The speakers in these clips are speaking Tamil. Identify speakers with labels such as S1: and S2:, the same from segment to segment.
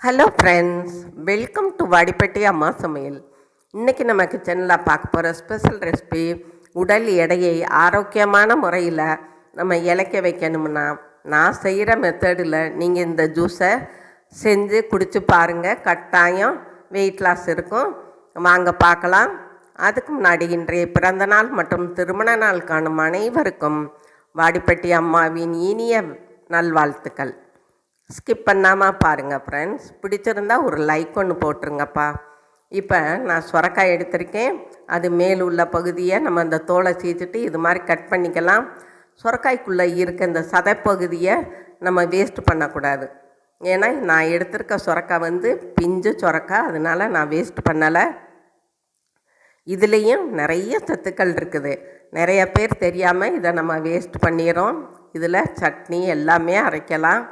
S1: Hello friends, welcome to Vadipatti அம்மா சமையல். இன்றைக்கி நம்ம கிச்சனில் பார்க்க போகிற ஸ்பெஷல் ரெசிபி, உடல் எடையை ஆரோக்கியமான முறையில் நம்ம இளைக்க வைக்கணும்னா நான் செய்கிற மெத்தடில் நீங்கள் இந்த ஜூஸை செஞ்சு குடிச்சு பாருங்கள். கட்டாயம் வெயிட் லாஸ் இருக்கும். வாங்க பார்க்கலாம். அதுக்கு முன்னாடி இன்றைய பிறந்த நாள் மற்றும் திருமண நாள் காணும் அனைவருக்கும் வாடிப்பட்டி அம்மாவின் இனிய நல்வாழ்த்துக்கள். ஸ்கிப் பண்ணாமல் பாருங்கள் ஃப்ரெண்ட்ஸ். பிடிச்சிருந்தா ஒரு லைக் ஒன்று போட்டுருங்கப்பா. இப்போ நான் சுரக்காய் எடுத்திருக்கேன். அது மேல் உள்ள பகுதியை நம்ம அந்த தோலை சீச்சிட்டு இது மாதிரி கட் பண்ணிக்கலாம். சுரக்காய்க்குள்ளே இருக்க இந்த சதைப்பகுதியை நம்ம வேஸ்ட் பண்ணக்கூடாது. ஏன்னா நான் எடுத்திருக்க சுரக்காய் பிஞ்சு சுரக்காய், அதனால் நான் வேஸ்ட் பண்ணலை. இதுலேயும் நிறைய சத்துக்கள் இருக்குது. நிறைய பேர் தெரியாமல் இதை நம்ம வேஸ்ட் பண்ணிடுறோம். இதில் சட்னி எல்லாமே அரைக்கலாம்.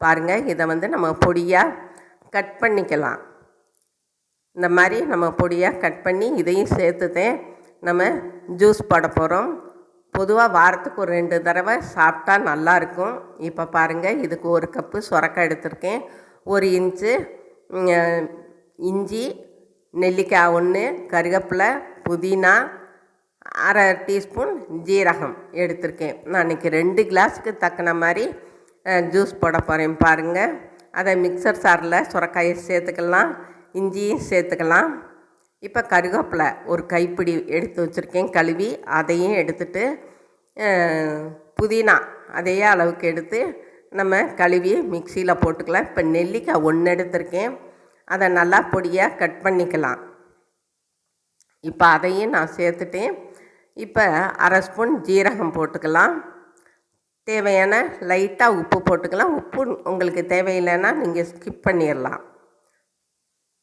S1: பாருங்கள், இதை நம்ம பொடியாக கட் பண்ணிக்கலாம். இந்த மாதிரி நம்ம பொடியாக கட் பண்ணி இதையும் சேர்த்துதேன் நம்ம ஜூஸ் போட போகிறோம். பொதுவாக வாரத்துக்கு ஒரு 2 தடவை சாப்பிட்டா நல்லாயிருக்கும். இப்போ பாருங்கள், இதுக்கு 1 கப்பு சுரக்காய் எடுத்திருக்கேன். 1 இன்ச்சு இஞ்சி, நெல்லிக்காய் 1, கருவேப்பிலை, புதினா, 1/2 டீஸ்பூன் ஜீரகம் எடுத்திருக்கேன். நான் இன்றைக்கி 2 கிளாஸுக்கு தக்கன மாதிரி ஜூஸ் போட போகிறேன். பாருங்கள், அதை மிக்சர் சாரில் சுரக்காயை சேர்த்துக்கலாம், இஞ்சியும் சேர்த்துக்கலாம். இப்போ கருவேப்பிலை 1 கைப்பிடி எடுத்து வச்சுருக்கேன் கழுவி, அதையும் எடுத்துட்டு புதினா அதே அளவுக்கு எடுத்து நம்ம கழுவி மிக்சியில் போட்டுக்கலாம். இப்போ நெல்லிக்காய் 1 எடுத்திருக்கேன். அதை நல்லா பொடியாக கட் பண்ணிக்கலாம். இப்போ அதையும் நான் சேர்த்துட்டேன். இப்போ 1/2 ஸ்பூன் ஜீரகம் போட்டுக்கலாம். தேவையான லைட்டாக உப்பு போட்டுக்கலாம். உப்பு உங்களுக்கு தேவையில்லைன்னா நீங்கள் ஸ்கிப் பண்ணிடலாம்.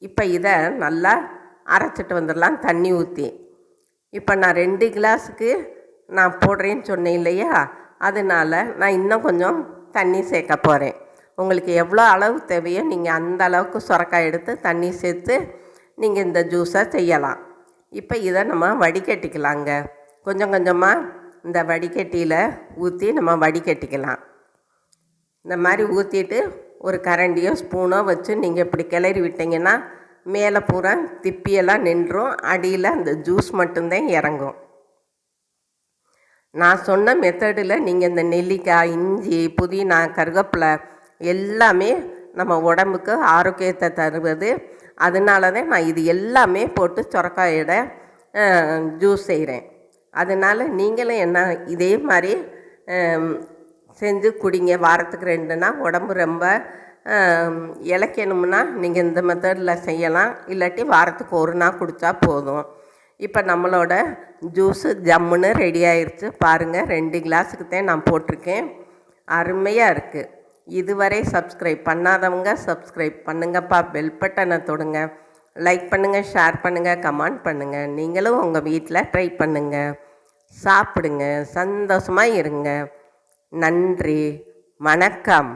S1: இப்போ இதை நல்லா அரைச்சிட்டு வந்துடலாம் தண்ணி ஊற்றி. இப்போ நான் 2 கிளாஸுக்கு நான் போடுறேன்னு சொன்னேன் இல்லையா, அதனால் நான் இன்னும் கொஞ்சம் தண்ணி சேர்க்க போகிறேன். உங்களுக்கு எவ்வளோ அளவு தேவையோ நீங்கள் அந்த அளவுக்கு சுரக்காய் எடுத்து தண்ணி சேர்த்து நீங்கள் இந்த ஜூஸை செய்யலாம். இப்போ இதை நம்ம வடிகட்டிக்கலாங்க. கொஞ்சம் கொஞ்சமாக இந்த வடிகட்டியில் ஊற்றி நம்ம வடிகட்டிக்கலாம். இந்த மாதிரி ஊற்றிட்டு ஒரு கரண்டியோ ஸ்பூனோ வச்சு நீங்கள் இப்படி கிளறி விட்டிங்கன்னா மேலே பூரா திப்பியெல்லாம் நின்றும், அடியில் அந்த ஜூஸ் மட்டும்தான் இறங்கும். நான் சொன்ன மெத்தடில் நீங்கள் இந்த நெல்லிக்காய், இஞ்சி, புதினா, கருவேப்பிலை எல்லாமே நம்ம உடம்புக்கு ஆரோக்கியத்தை தருவது. அதனால தான் நான் இது எல்லாமே போட்டு சுரக்காயோட ஜூஸ் செய்கிறேன். அதனால் நீங்களும் என்ன இதே மாதிரி செஞ்சு குடிங்க. வாரத்துக்கு 2 நாள் உடம்பு ரொம்ப இளைக்கணும்னா நீங்கள் இந்த மெத்தடில் செய்யலாம். இல்லாட்டி வாரத்துக்கு 1 நாள் குடித்தா போதும். இப்போ நம்மளோட ஜூஸு ஜம்முன்னு ரெடி ஆயிடுச்சு. பாருங்கள், 2 கிளாஸுக்கு தான் நான் போட்டிருக்கேன். அருமையாக இருக்குது. இதுவரை சப்ஸ்கிரைப் பண்ணாதவங்க சப்ஸ்கிரைப் பண்ணுங்கப்பா. பெல் பட்டனை தொடுங்க. லைக் பண்ணுங்கள், ஷேர் பண்ணுங்கள், கமெண்ட் பண்ணுங்கள். நீங்களும் உங்கள் வீட்டில் ட்ரை பண்ணுங்கள். சாப்பிடுங்க, சந்தோஷமாக இருங்க. நன்றி, வணக்கம்.